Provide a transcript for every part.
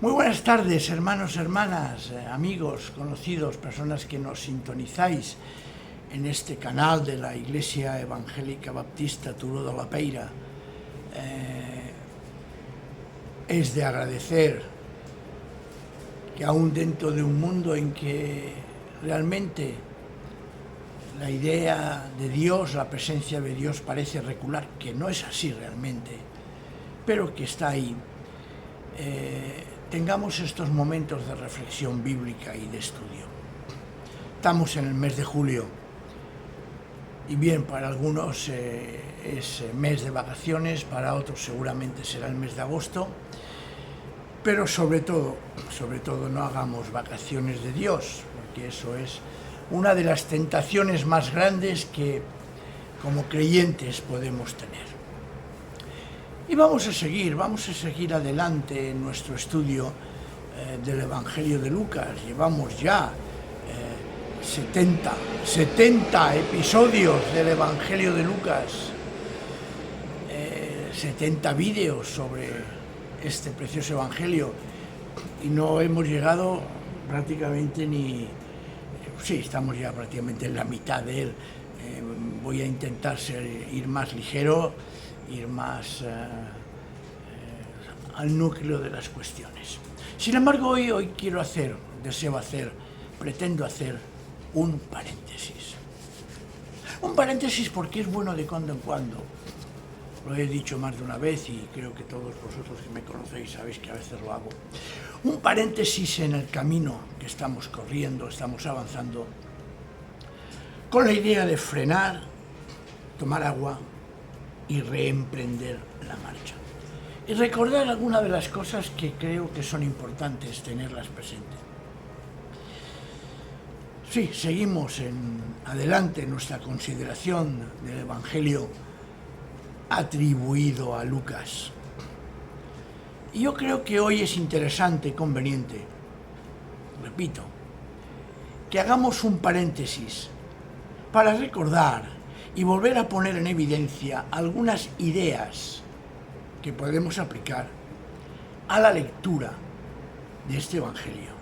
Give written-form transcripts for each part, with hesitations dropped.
Muy buenas tardes, hermanos, hermanas, amigos, conocidos, personas que nos sintonizáis en este canal de la Iglesia Evangélica Baptista Turó de la Peira. Es de agradecer que aún dentro de un mundo en que realmente la idea de Dios, la presencia de Dios parece recular, que no es así realmente, pero que está ahí, tengamos estos momentos de reflexión bíblica y de estudio. Estamos en el mes de julio y bien, para algunos es mes de vacaciones, para otros seguramente será el mes de agosto, pero sobre todo no hagamos vacaciones de Dios, porque eso es una de las tentaciones más grandes que como creyentes podemos tener. Y vamos a seguir adelante en nuestro estudio del Evangelio de Lucas. Llevamos ya 70 episodios del Evangelio de Lucas, 70 vídeos sobre este precioso Evangelio, y no hemos llegado prácticamente ni... Sí, estamos ya prácticamente en la mitad de él. Voy a intentar ir más ligero, ir más al núcleo de las cuestiones. Sin embargo, hoy pretendo hacer un paréntesis. Un paréntesis porque es bueno de cuando en cuando. Lo he dicho más de una vez y creo que todos vosotros que me conocéis sabéis que a veces lo hago. Un paréntesis en el camino que estamos corriendo, estamos avanzando, con la idea de frenar, tomar agua y reemprender la marcha. Y recordar algunas de las cosas que creo que son importantes tenerlas presentes. Sí, seguimos adelante en nuestra consideración del Evangelio atribuido a Lucas. Y yo creo que hoy es interesante y conveniente, repito, que hagamos un paréntesis para recordar y volver a poner en evidencia algunas ideas que podemos aplicar a la lectura de este Evangelio.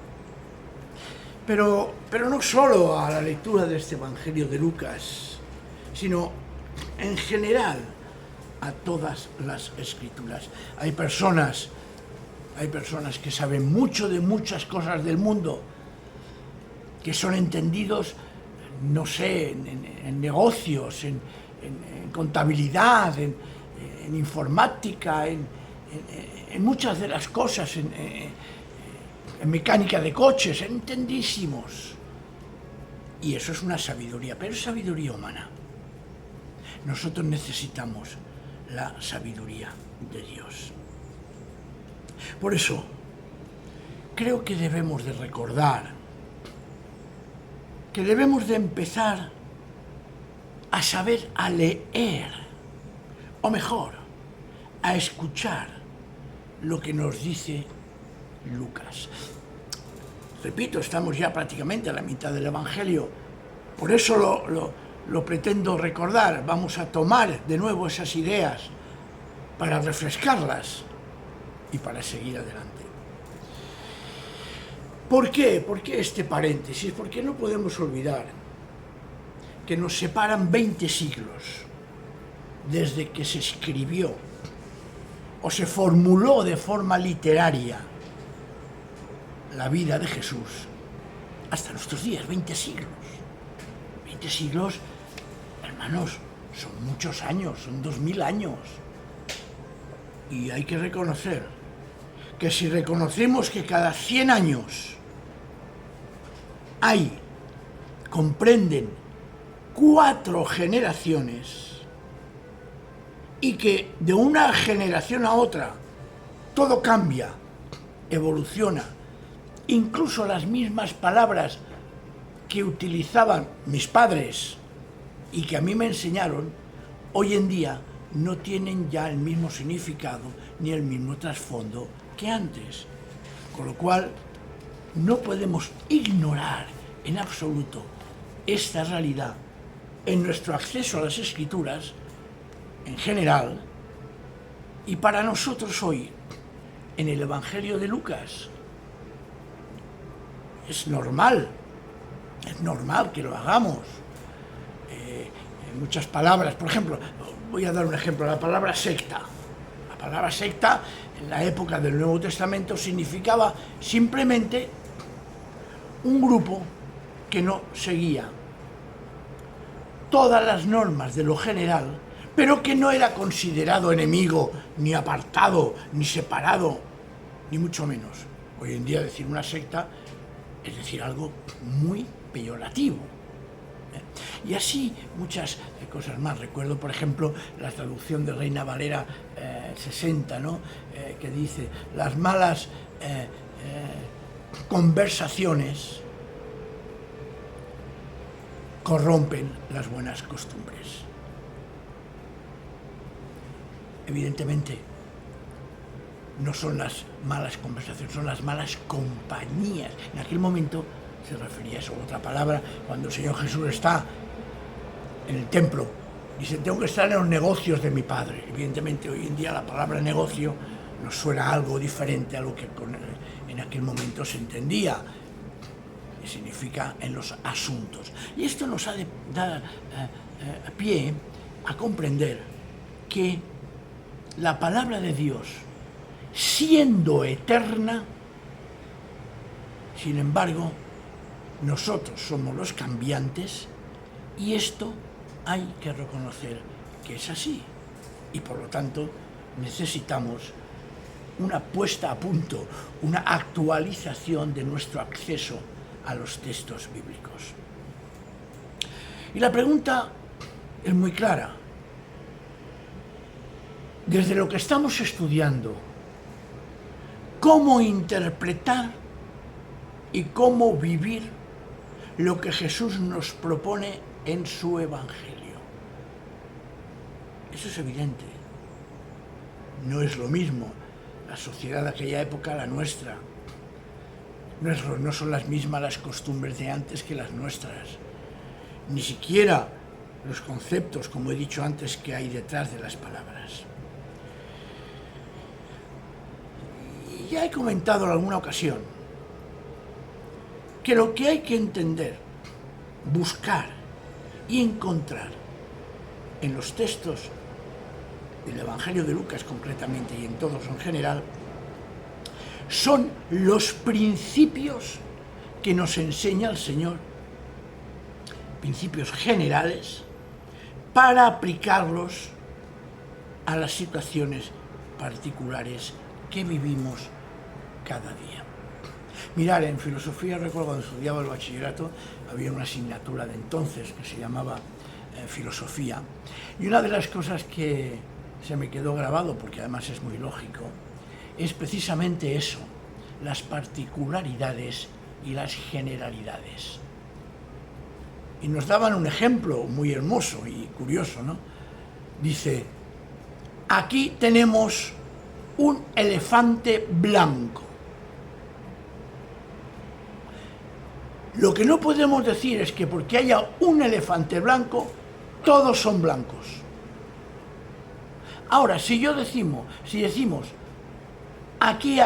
Pero no solo a la lectura de este Evangelio de Lucas, sino en general a todas las Escrituras. Hay personas que saben mucho de muchas cosas del mundo, que son entendidos, no sé, en negocios, en contabilidad, en informática, en muchas de las cosas, en mecánica de coches, entendísimos. Y eso es una sabiduría, pero es sabiduría humana. Nosotros necesitamos la sabiduría de Dios. Por eso, creo que debemos de recordar, que debemos de empezar a saber a leer, o mejor, a escuchar lo que nos dice Lucas. Repito, estamos ya prácticamente a la mitad del Evangelio, por eso lo pretendo recordar. Vamos a tomar de nuevo esas ideas para refrescarlas y para seguir adelante. ¿Por qué? ¿Por qué este paréntesis? Porque no podemos olvidar que nos separan 20 siglos desde que se escribió o se formuló de forma literaria la vida de Jesús hasta nuestros días. 20 siglos. 20 siglos, hermanos, son muchos años, son 2000 años. Y hay que reconocer que si reconocemos que cada 100 años comprenden 4 generaciones, y que de una generación a otra todo cambia, evoluciona, incluso las mismas palabras que utilizaban mis padres y que a mí me enseñaron, hoy en día no tienen ya el mismo significado ni el mismo trasfondo que antes. Con lo cual, no podemos ignorar en absoluto esta realidad en nuestro acceso a las Escrituras en general, y para nosotros hoy, en el Evangelio de Lucas, es normal que lo hagamos. Muchas palabras, por ejemplo, voy a dar un ejemplo, la palabra secta. La palabra secta en la época del Nuevo Testamento significaba simplemente un grupo que no seguía todas las normas de lo general, pero que no era considerado enemigo, ni apartado, ni separado, ni mucho menos. Hoy en día decir una secta es decir algo muy peyorativo. Y así muchas cosas más. Recuerdo, por ejemplo, la traducción de Reina Valera 60, ¿no? Que dice, las malas conversaciones corrompen las buenas costumbres. Evidentemente, no son las malas conversaciones, son las malas compañías. En aquel momento se refería a eso. Otra palabra, cuando el Señor Jesús está en el templo, dice, tengo que estar en los negocios de mi Padre. Evidentemente, hoy en día la palabra negocio nos suena algo diferente a lo que en aquel momento se entendía, que significa en los asuntos. Y esto nos ha de dar pie a comprender que la palabra de Dios, siendo eterna, sin embargo, nosotros somos los cambiantes, y esto hay que reconocer que es así. Y por lo tanto necesitamos una puesta a punto, una actualización de nuestro acceso a los textos bíblicos. Y la pregunta es muy clara. Desde lo que estamos estudiando, ¿cómo interpretar y cómo vivir lo que Jesús nos propone en su Evangelio? Eso es evidente. No es lo mismo la sociedad de aquella época a la nuestra. No son las mismas las costumbres de antes que las nuestras. Ni siquiera los conceptos, como he dicho antes, que hay detrás de las palabras. Y ya he comentado en alguna ocasión que lo que hay que entender, buscar y encontrar en los textos del Evangelio de Lucas concretamente y en todos en general, son los principios que nos enseña el Señor, principios generales, para aplicarlos a las situaciones particulares que vivimos cada día. Mirad, en filosofía, recuerdo cuando estudiaba el bachillerato, había una asignatura de entonces que se llamaba filosofía, y una de las cosas que se me quedó grabado, porque además es muy lógico, es precisamente eso, las particularidades y las generalidades. Y nos daban un ejemplo muy hermoso y curioso, ¿no? Dice, aquí tenemos un elefante blanco. Lo que no podemos decir es que porque haya un elefante blanco, todos son blancos. Ahora, si decimos, aquí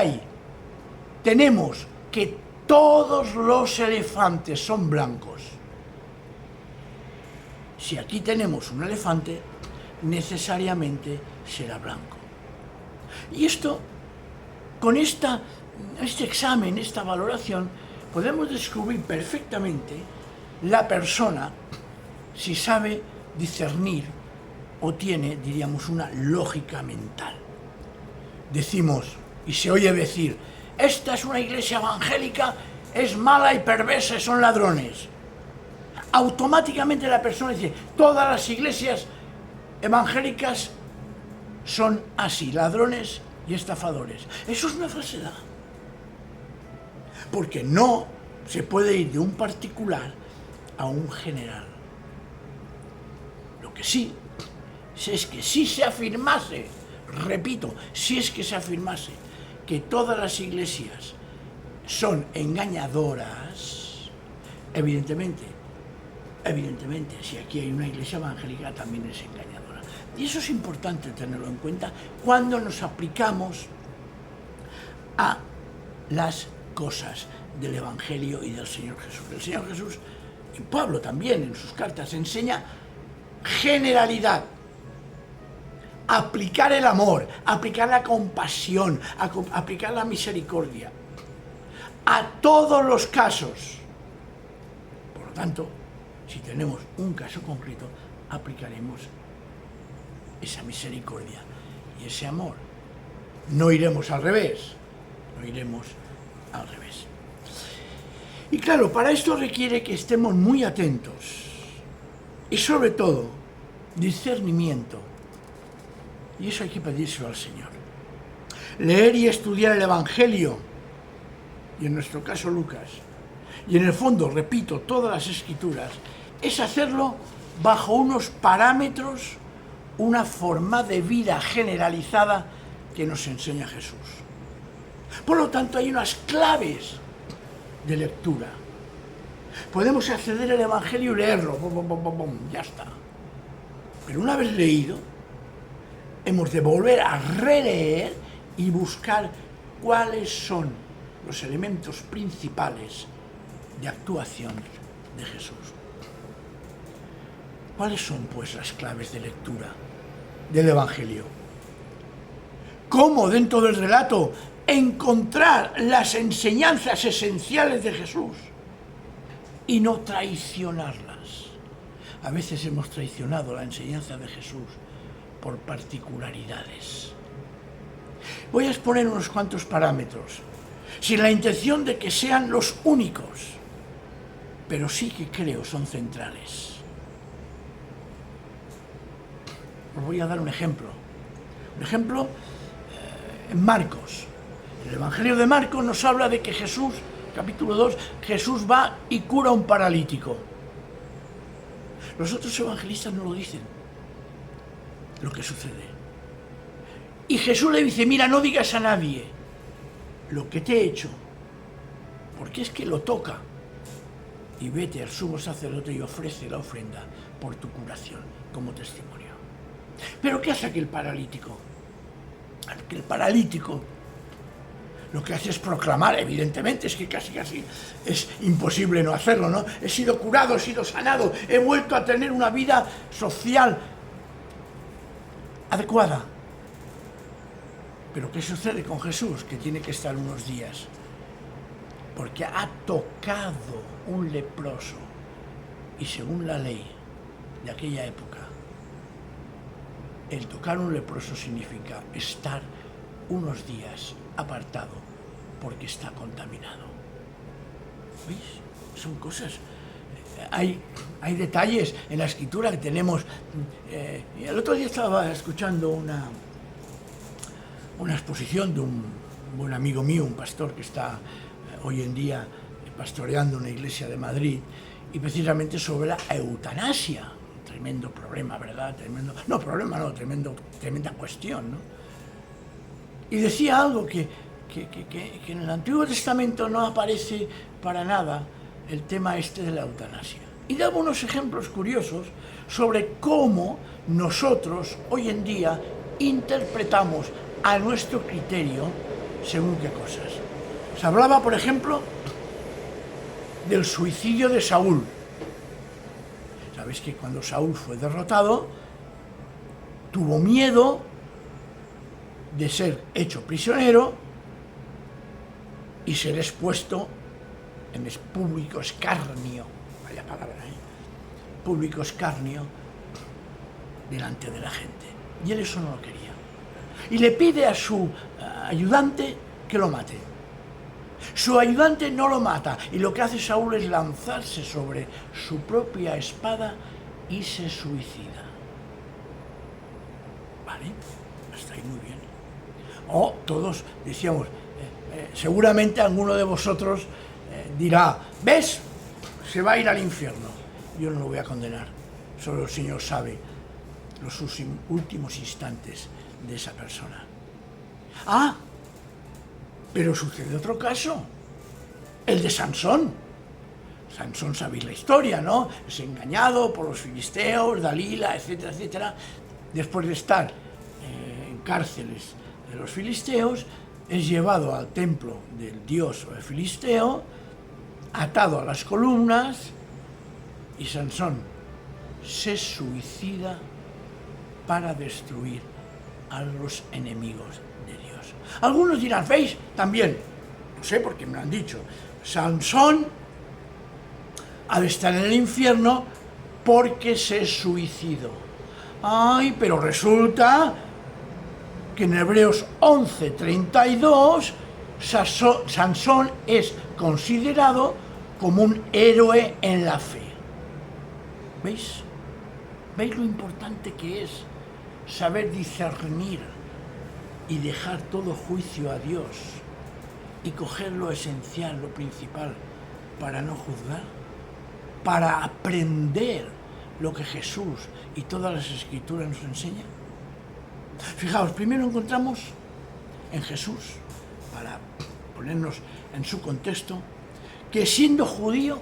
tenemos que todos los elefantes son blancos. Si aquí tenemos un elefante, necesariamente será blanco. Y esto, con este examen, esta valoración, podemos descubrir perfectamente la persona si sabe discernir o tiene, diríamos, una lógica mental. Decimos, y se oye decir, esta es una iglesia evangélica, es mala y perversa, son ladrones. Automáticamente la persona dice, todas las iglesias evangélicas son así, ladrones y estafadores. Eso es una falsedad. Porque no se puede ir de un particular a un general. Lo que sí es que si se afirmase, repito, si es que se afirmase que todas las iglesias son engañadoras, evidentemente, si aquí hay una iglesia evangélica también es engañadora. Y eso es importante tenerlo en cuenta cuando nos aplicamos a las cosas del Evangelio y del Señor Jesús. El Señor Jesús, y Pablo también en sus cartas, enseña generalidad. Aplicar el amor, aplicar la compasión, aplicar la misericordia a todos los casos. Por lo tanto, si tenemos un caso concreto, aplicaremos esa misericordia y ese amor. No iremos al revés, no iremos al revés. Y claro, para esto requiere que estemos muy atentos y sobre todo discernimiento. Y eso hay que pedírselo al Señor. Leer y estudiar el Evangelio, y en nuestro caso Lucas, y en el fondo, repito, todas las Escrituras, es hacerlo bajo unos parámetros, una forma de vida generalizada que nos enseña Jesús. Por lo tanto, hay unas claves de lectura. Podemos acceder al Evangelio y leerlo, ya está. Pero una vez leído, hemos de volver a releer y buscar cuáles son los elementos principales de actuación de Jesús. ¿Cuáles son, pues, las claves de lectura del Evangelio? ¿Cómo, dentro del relato, encontrar las enseñanzas esenciales de Jesús y no traicionarlas? A veces hemos traicionado la enseñanza de Jesús por particularidades. Voy a exponer unos cuantos parámetros, sin la intención de que sean los únicos, pero sí que creo son centrales. Os voy a dar un ejemplo. Un ejemplo en Marcos. El Evangelio de Marcos nos habla de que Jesús, capítulo 2, Jesús va y cura a un paralítico. Los otros evangelistas no lo dicen, lo que sucede. Y Jesús le dice, mira, no digas a nadie lo que te he hecho, porque es que lo toca. Y vete al sumo sacerdote y ofrece la ofrenda por tu curación como testimonio. ¿Pero qué hace aquel paralítico? Aquel paralítico lo que hace es proclamar, evidentemente, es que casi es imposible no hacerlo, ¿no? He sido curado, he sido sanado, he vuelto a tener una vida social adecuada. Pero ¿qué sucede con Jesús? Que tiene que estar unos días, porque ha tocado un leproso, y según la ley de aquella época, el tocar un leproso significa estar unos días apartado porque está contaminado. ¿Veis? Son cosas. Hay detalles en la Escritura que tenemos. El otro día estaba escuchando una exposición de un buen amigo mío, un pastor que está hoy en día pastoreando una iglesia de Madrid, y precisamente sobre la eutanasia. Tremendo problema, ¿verdad? Tremenda cuestión, ¿no? Y decía algo que en el Antiguo Testamento no aparece para nada el tema este de la eutanasia. Y daba unos ejemplos curiosos sobre cómo nosotros hoy en día interpretamos a nuestro criterio según qué cosas. Se hablaba, por ejemplo, del suicidio de Saúl. Sabéis que cuando Saúl fue derrotado, tuvo miedo de ser hecho prisionero y ser expuesto en público escarnio, vaya palabra, público escarnio delante de la gente. Y él eso no lo quería. Y le pide a su ayudante que lo mate. Su ayudante no lo mata, y lo que hace Saúl es lanzarse sobre su propia espada y se suicida. ¿Vale? Hasta ahí muy bien. O todos decíamos, seguramente alguno de vosotros dirá, ¿ves? Se va a ir al infierno. Yo no lo voy a condenar. Solo el Señor sabe los últimos instantes de esa persona. Ah, pero sucede otro caso, el de Sansón. Sansón, sabéis la historia, ¿no? Es engañado por los filisteos, Dalila, etcétera, etcétera. Después de estar en cárceles de los filisteos, es llevado al templo del dios filisteo atado a las columnas, y Sansón se suicida para destruir a los enemigos de Dios. Algunos dirán, ¿veis? También, no sé por qué me lo han dicho, Sansón ha de estar en el infierno porque se suicidó. Ay, pero resulta que en Hebreos 11:32 Sansón es considerado como un héroe en la fe. ¿Veis? ¿Veis lo importante que es saber discernir y dejar todo juicio a Dios y coger lo esencial, lo principal, para no juzgar? Para aprender lo que Jesús y todas las Escrituras nos enseñan. Fijaos, primero encontramos en Jesús, para ponernos en su contexto, que siendo judío,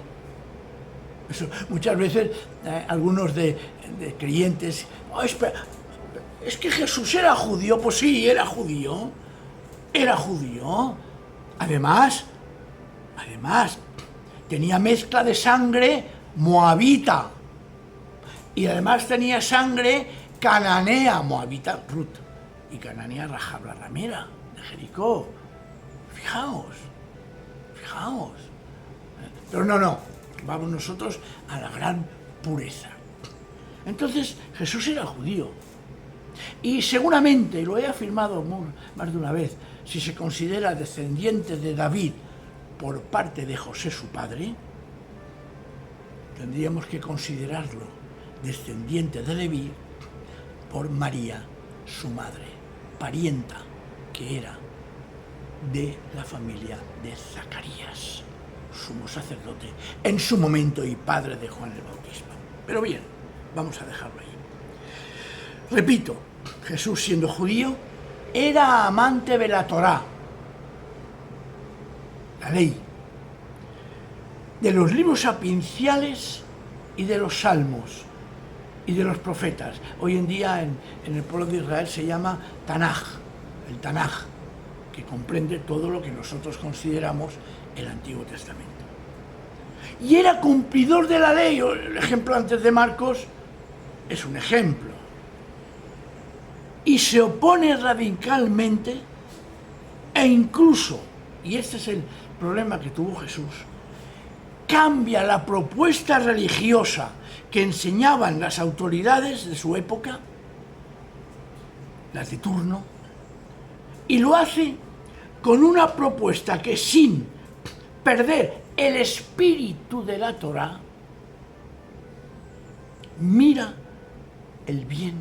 eso, muchas veces algunos de creyentes, oh, espera, es que Jesús era judío. Pues sí, era judío, además, tenía mezcla de sangre moabita, y además tenía sangre cananea, moabita, Ruth, y cananea, Rahab la ramera, de Jericó. Fijaos. Pero no, vamos nosotros a la gran pureza. Entonces, Jesús era judío. Y seguramente, y lo he afirmado más de una vez, si se considera descendiente de David por parte de José su padre, tendríamos que considerarlo descendiente de Leví por María, su madre, parienta que era de la familia de Zacarías, sumo sacerdote, en su momento y padre de Juan el Bautista. Pero bien, vamos a dejarlo ahí. Repito, Jesús, siendo judío, era amante de la Torá, la ley, de los libros sapienciales y de los salmos y de los profetas. Hoy en día en el pueblo de Israel se llama Tanaj, el Tanaj, que comprende todo lo que nosotros consideramos el Antiguo Testamento. Y era cumplidor de la ley. El ejemplo antes de Marcos es un ejemplo. Y se opone radicalmente e incluso, y este es el problema que tuvo Jesús, cambia la propuesta religiosa que enseñaban las autoridades de su época, las de turno, y lo hace con una propuesta que, sin perder el espíritu de la Torá, mira el bien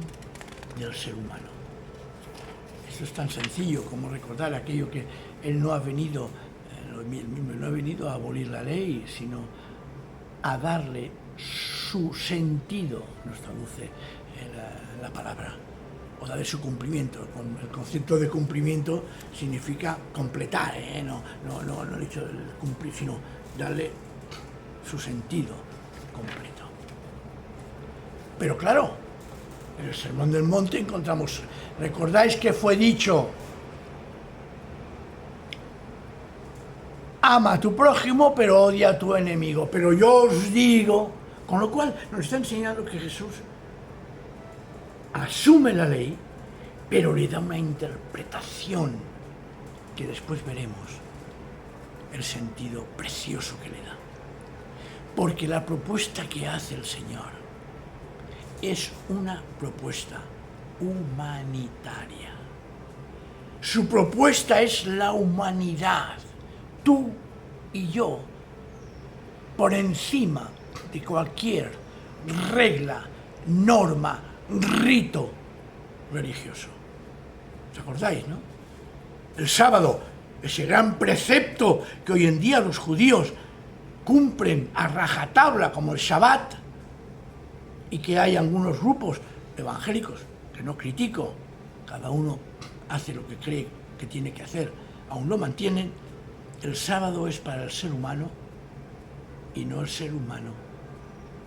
del ser humano. Esto es tan sencillo como recordar aquello que él no ha venido, no ha venido a abolir la ley, sino a darle su sentido, nos traduce la palabra, o darle su cumplimiento. El concepto de cumplimiento significa completar, no he dicho cumplir, sino darle su sentido completo. Pero claro, en el Sermón del Monte encontramos, ¿recordáis que fue dicho? Ama a tu prójimo, pero odia a tu enemigo. Pero yo os digo, con lo cual nos está enseñando que Jesús asume la ley, pero le da una interpretación que después veremos el sentido precioso que le da. Porque la propuesta que hace el Señor es una propuesta humanitaria. Su propuesta es la humanidad. Tú y yo, por encima de cualquier regla, norma, rito religioso. ¿Os acordáis, no? El sábado, ese gran precepto que hoy en día los judíos cumplen a rajatabla como el Shabbat, y que hay algunos grupos evangélicos que no critico, cada uno hace lo que cree que tiene que hacer, aún lo mantienen. El sábado es para el ser humano y no el ser humano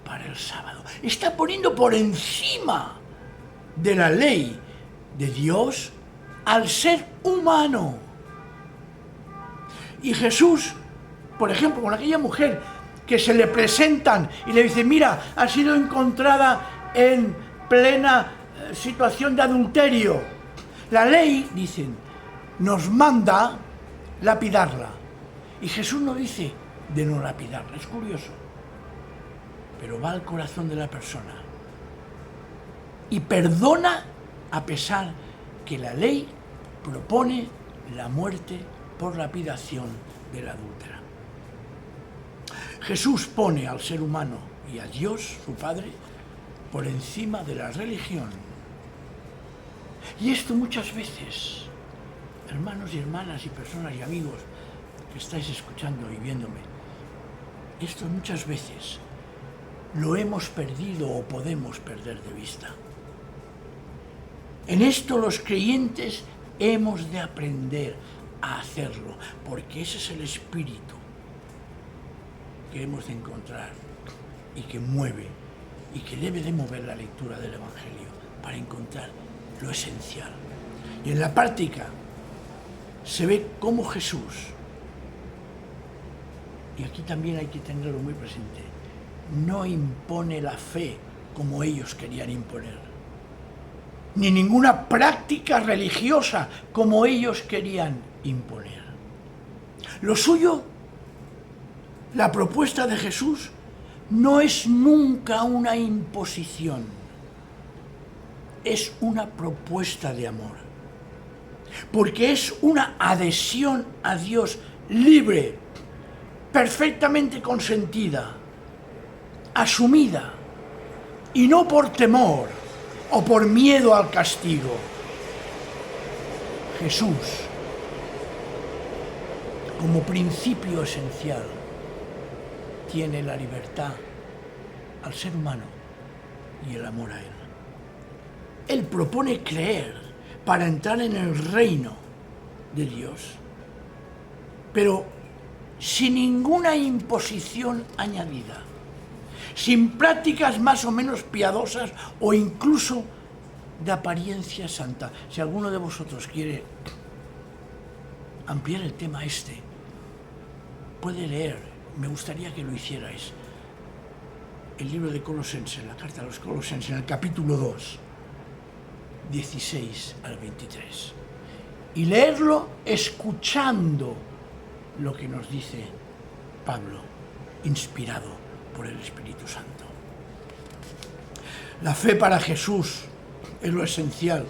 para el sábado. Está poniendo por encima de la ley de Dios al ser humano. Y Jesús Por ejemplo, con aquella mujer que se le presentan y le dicen, mira, ha sido encontrada en plena situación de adulterio. La ley, dicen, nos manda lapidarla. Y Jesús no dice de no lapidarla, es curioso. Pero va al corazón de la persona y perdona a pesar que la ley propone la muerte por lapidación de la adúltera. Jesús pone al ser humano y a Dios, su Padre, por encima de la religión. Y esto muchas veces, hermanos y hermanas y personas y amigos que estáis escuchando y viéndome, esto muchas veces lo hemos perdido o podemos perder de vista. En esto los creyentes hemos de aprender a hacerlo, porque ese es el espíritu que hemos de encontrar y que mueve y que debe de mover la lectura del Evangelio para encontrar lo esencial. Y en la práctica se ve cómo Jesús, y aquí también hay que tenerlo muy presente, no impone la fe como ellos querían imponer, ni ninguna práctica religiosa como ellos querían imponer. Lo suyo, la propuesta de Jesús, no es nunca una imposición, es una propuesta de amor, porque es una adhesión a Dios libre, perfectamente consentida, asumida, y no por temor o por miedo al castigo. Jesús, como principio esencial, tiene la libertad al ser humano y el amor a él. Él propone creer para entrar en el reino de Dios, pero sin ninguna imposición añadida, sin prácticas más o menos piadosas o incluso de apariencia santa. Si alguno de vosotros quiere ampliar el tema puede leer, me gustaría que lo hicierais, el libro de Colosenses, la carta a los Colosenses, en el capítulo 2, 16 al 23, y leerlo escuchando lo que nos dice Pablo, inspirado por el Espíritu Santo. La fe para Jesús es lo esencial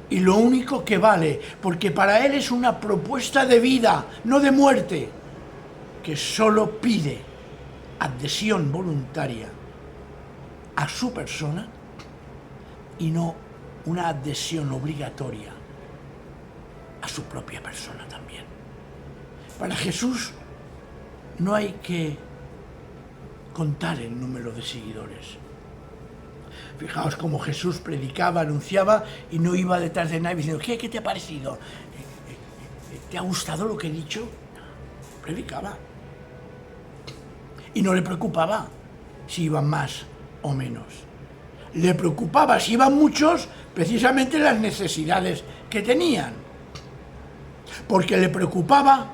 y lo único que vale, porque para Él es una propuesta de vida, no de muerte, que solo pide adhesión voluntaria a su persona y no una adhesión obligatoria a su propia persona también. Para Jesús no hay que contar el número de seguidores. Fijaos cómo Jesús predicaba, anunciaba y no iba detrás de nadie diciendo, ¿qué te ha parecido? ¿Te ha gustado lo que he dicho? Predicaba. Y no le preocupaba si iban más o menos. Le preocupaba si iban muchos, precisamente las necesidades que tenían. Porque le preocupaba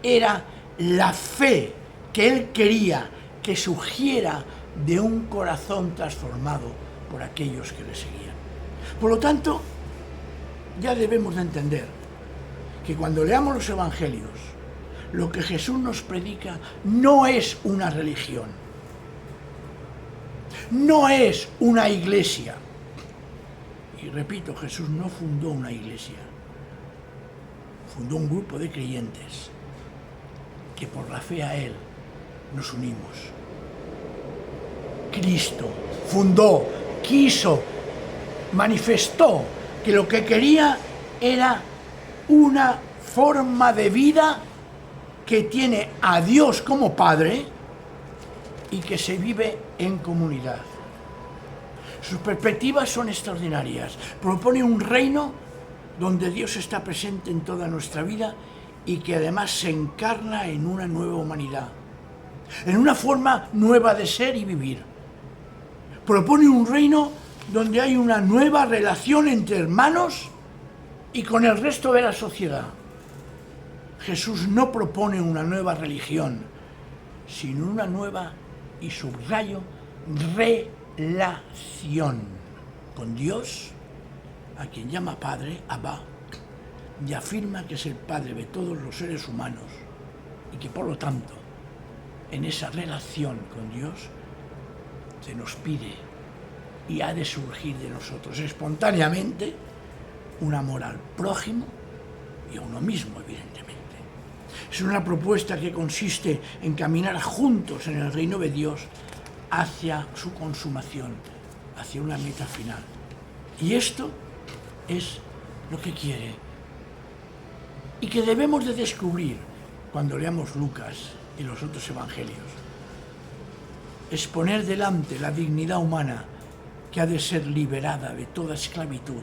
era la fe que él quería que surgiera de un corazón transformado por aquellos que le seguían. Por lo tanto, ya debemos de entender que cuando leamos los evangelios, lo que Jesús nos predica no es una religión, no es una iglesia. Y repito, Jesús no fundó una iglesia, fundó un grupo de creyentes que por la fe a Él nos unimos. Cristo fundó, quiso, manifestó que lo que quería era una forma de vida que tiene a Dios como Padre y que se vive en comunidad. Sus perspectivas son extraordinarias. Propone un reino donde Dios está presente en toda nuestra vida y que además se encarna en una nueva humanidad, en una forma nueva de ser y vivir. Propone un reino donde hay una nueva relación entre hermanos y con el resto de la sociedad. Jesús no propone una nueva religión, sino una nueva, y subrayo, relación con Dios, a quien llama Padre, Abba, y afirma que es el Padre de todos los seres humanos y que por lo tanto en esa relación con Dios se nos pide y ha de surgir de nosotros espontáneamente un amor al prójimo y a uno mismo, evidentemente. Es una propuesta que consiste en caminar juntos en el reino de Dios hacia su consumación, hacia una meta final. Y esto es lo que quiere y que debemos de descubrir cuando leamos Lucas y los otros evangelios. Es poner delante la dignidad humana que ha de ser liberada de toda esclavitud,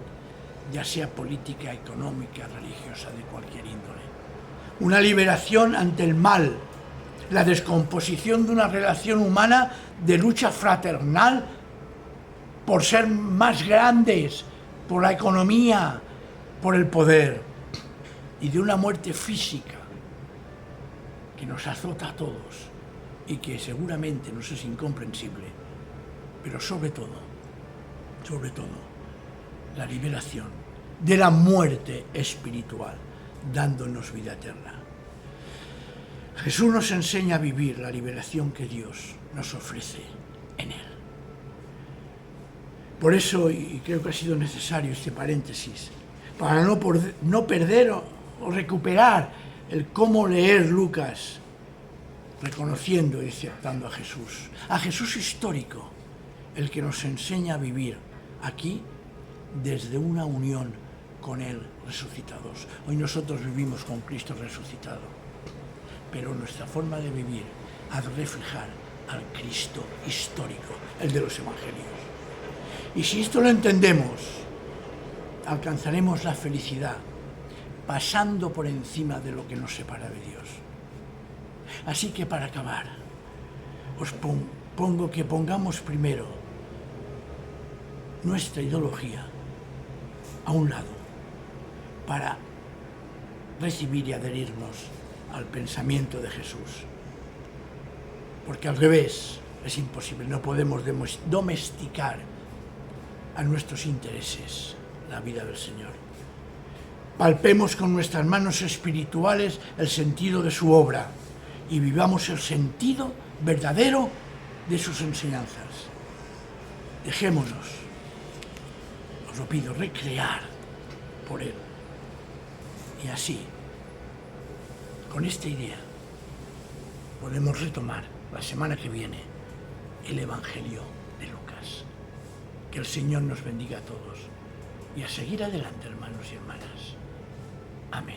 ya sea política, económica, religiosa, de cualquier índole. Una liberación ante el mal, la descomposición de una relación humana de lucha fraternal por ser más grandes, por la economía, por el poder, y de una muerte física que nos azota a todos y que seguramente nos es incomprensible, pero sobre todo, la liberación de la muerte espiritual, dándonos vida eterna. Jesús nos enseña a vivir la liberación que Dios nos ofrece en Él. Por eso, y creo que ha sido necesario este paréntesis, para no perder o recuperar el cómo leer Lucas, reconociendo y aceptando a Jesús histórico, el que nos enseña a vivir aquí desde una unión con Él resucitados. Hoy nosotros vivimos con Cristo resucitado, pero nuestra forma de vivir ha de reflejar al Cristo histórico, el de los evangelios. Y si esto lo entendemos, alcanzaremos la felicidad pasando por encima de lo que nos separa de Dios. Así que para acabar, os pongo que pongamos primero nuestra ideología a un lado para recibir y adherirnos al pensamiento de Jesús. Porque al revés es imposible, no podemos domesticar a nuestros intereses la vida del Señor. Palpemos con nuestras manos espirituales el sentido de su obra y vivamos el sentido verdadero de sus enseñanzas. Dejémonos, os lo pido, recrear por Él. Y así, con esta idea, podemos retomar la semana que viene el Evangelio de Lucas. Que el Señor nos bendiga a todos y a seguir adelante, hermanos y hermanas. Amén.